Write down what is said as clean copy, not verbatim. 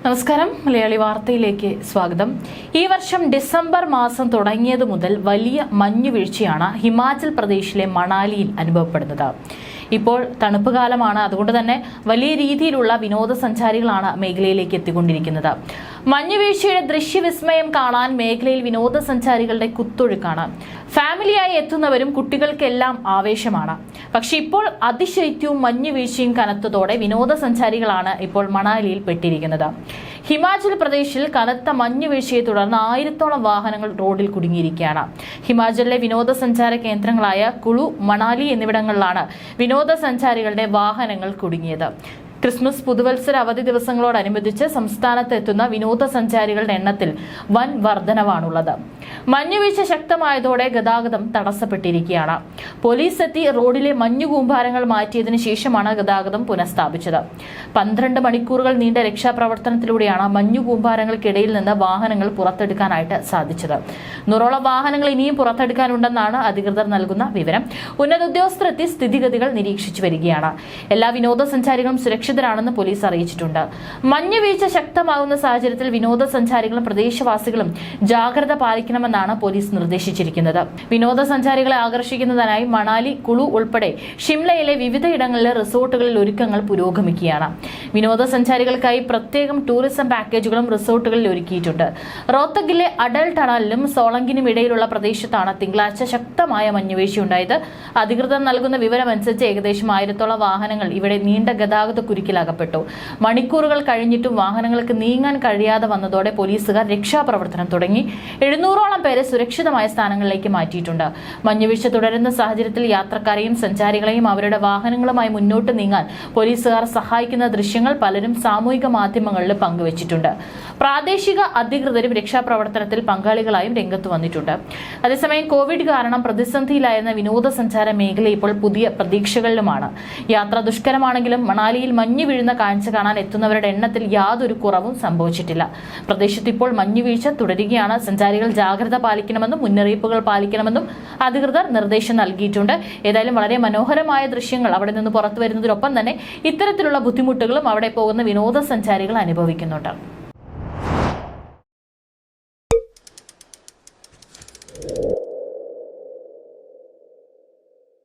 നമസ്കാരം, മലയാളി വാർത്തയിലേക്ക് സ്വാഗതം. ഈ വർഷം ഡിസംബർ മാസം തുടങ്ങിയത് മുതൽ വലിയ മഞ്ഞുവീഴ്ചയാണ് ഹിമാചൽ പ്രദേശിലെ മണാലിയിൽ അനുഭവപ്പെടുന്നത്. ഇപ്പോൾ തണുപ്പ് കാലമാണ്, അതുകൊണ്ട് തന്നെ വലിയ രീതിയിലുള്ള വിനോദസഞ്ചാരികളാണ് മേഖലയിലേക്ക് എത്തിക്കൊണ്ടിരിക്കുന്നത്. മഞ്ഞുവീഴ്ചയുടെ ദൃശ്യവിസ്മയം കാണാൻ മേഖലയിൽ വിനോദസഞ്ചാരികളുടെ കുത്തൊഴുക്കാണ്. ഫാമിലിയായി എത്തുന്നവരും കുട്ടികൾക്കെല്ലാം ആവേശമാണ്. പക്ഷെ ഇപ്പോൾ അതിശൈത്യവും മഞ്ഞുവീഴ്ചയും കനത്തതോടെ വിനോദസഞ്ചാരികളാണ് ഇപ്പോൾ മണാലിയിൽ പെട്ടിരിക്കുന്നത്. ഹിമാചൽ പ്രദേശിൽ കനത്ത മഞ്ഞുവീഴ്ചയെ തുടർന്ന് 1000-ഓളം വാഹനങ്ങൾ റോഡിൽ കുടുങ്ങിയിരിക്കുകയാണ്. ഹിമാചലിലെ വിനോദസഞ്ചാര കേന്ദ്രങ്ങളായ കുളു, മണാലി എന്നിവിടങ്ങളിലാണ് വിനോദസഞ്ചാരികളുടെ വാഹനങ്ങൾ കുടുങ്ങിയത്. ക്രിസ്മസ്, പുതുവത്സര അവധി ദിവസങ്ങളോടനുബന്ധിച്ച് സംസ്ഥാനത്ത് എത്തുന്ന വിനോദസഞ്ചാരികളുടെ എണ്ണത്തിൽ വൻ വർധനവാണുള്ളത്. മഞ്ഞുവീഴ്ച ശക്തമായതോടെ ഗതാഗതം തടസ്സപ്പെട്ടിരിക്കുകയാണ്. പോലീസ് എത്തി റോഡിലെ മഞ്ഞുകൂമ്പാരങ്ങൾ മാറ്റിയതിനു ശേഷമാണ് ഗതാഗതം പുനഃസ്ഥാപിച്ചത്. 12 മണിക്കൂറുകൾ നീണ്ട രക്ഷാപ്രവർത്തനത്തിലൂടെയാണ് മഞ്ഞുകൂമ്പാരങ്ങൾക്കിടയിൽ നിന്ന് വാഹനങ്ങൾ പുറത്തെടുക്കാനായിട്ട് സാധിച്ചത്. 100ഓളം വാഹനങ്ങൾ ഇനിയും പുറത്തെടുക്കാനുണ്ടെന്നാണ് അധികൃതർ നൽകുന്ന വിവരം. ഉന്നത ഉദ്യോഗസ്ഥർ എത്തി സ്ഥിതിഗതികൾ നിരീക്ഷിച്ചു വരികയാണ്. എല്ലാ വിനോദസഞ്ചാരികളും സുരക്ഷിതരാണെന്ന് പോലീസ് അറിയിച്ചിട്ടുണ്ട്. മഞ്ഞുവീഴ്ച ശക്തമാകുന്ന സാഹചര്യത്തിൽ വിനോദസഞ്ചാരികളും പ്രദേശവാസികളും ജാഗ്രത പാലിക്കണമെന്നാണ് പോലീസ് നിർദ്ദേശിച്ചിരിക്കുന്നത്. വിനോദസഞ്ചാരികളെ ആകർഷിക്കുന്നതിനായി മണാലി, കുളു ഉൾപ്പെടെ ഷിംലയിലെ വിവിധയിടങ്ങളിലെ റിസോർട്ടുകളിൽ ഒരുക്കങ്ങൾ പുരോഗമിക്കുകയാണ്. വിനോദസഞ്ചാരികൾക്കായി പ്രത്യേകം ടൂറിസം പാക്കേജുകളും റിസോർട്ടുകളിൽ ഒരുക്കിയിട്ടുണ്ട്. റോത്തഗിലെ അടൽ ടണലിനും സോളങ്കിനും ഇടയിലുള്ള പ്രദേശത്താണ് തിങ്കളാഴ്ച ശക്തമായ മഞ്ഞുവീഴ്ചയുണ്ടായത്. അധികൃതർ നൽകുന്ന വിവരമനുസരിച്ച് ഏകദേശം 1000-ഓളം വാഹനങ്ങൾ ഇവിടെ നീണ്ട ഗതാഗത കുരുക്കിലകപ്പെട്ടു. മണിക്കൂറുകൾ കഴിഞ്ഞിട്ടും വാഹനങ്ങൾക്ക് നീങ്ങാൻ കഴിയാതെ വന്നതോടെ പോലീസുകാർ രക്ഷാപ്രവർത്തനം തുടങ്ങി. 700ഓളം പേരെ സുരക്ഷിതമായ സ്ഥാനങ്ങളിലേക്ക് മാറ്റിയിട്ടുണ്ട്. മഞ്ഞുവീഴ്ച തുടരുന്ന സാഹചര്യത്തിൽ യാത്രക്കാരെയും സഞ്ചാരികളെയും അവരുടെ വാഹനങ്ങളുമായി മുന്നോട്ട് നീങ്ങാൻ പോലീസുകാർ സഹായിക്കുന്ന ദൃശ്യങ്ങൾ പലരും സാമൂഹിക മാധ്യമങ്ങളിൽ പങ്കുവച്ചിട്ടുണ്ട്. പ്രാദേശിക അധികൃതരും രക്ഷാപ്രവർത്തനത്തിൽ പങ്കാളികളായും രംഗത്ത് വന്നിട്ടുണ്ട്. അതേസമയം കോവിഡ് കാരണം പ്രതിസന്ധിയിലായിരുന്ന വിനോദസഞ്ചാര മേഖല ഇപ്പോൾ പുതിയ പ്രതീക്ഷകളിലുമാണ്. യാത്ര ദുഷ്കരമാണെങ്കിലും മണാലിയിൽ മഞ്ഞു വീഴുന്ന കാഴ്ച കാണാൻ എത്തുന്നവരുടെ എണ്ണത്തിൽ യാതൊരു കുറവും സംഭവിച്ചിട്ടില്ല. പ്രദേശത്ത് ഇപ്പോൾ മഞ്ഞുവീഴ്ച തുടരുകയാണ്. സഞ്ചാരികൾ ജാഗ്രത പാലിക്കണമെന്നും മുന്നറിയിപ്പുകൾ പാലിക്കണമെന്നും അധികൃതർ നിർദ്ദേശം നൽകിയിട്ടുണ്ട്. ഏതായാലും വളരെ മനോഹരമായ ദൃശ്യങ്ങൾ അവിടെ നിന്ന് പുറത്തു വരുന്നതിനൊപ്പം തന്നെ ഇത്തരത്തിലുള്ള ബുദ്ധിമുട്ടുകളും അവിടെ പോകുന്ന വിനോദസഞ്ചാരികൾ അനുഭവിക്കുന്നുണ്ട്.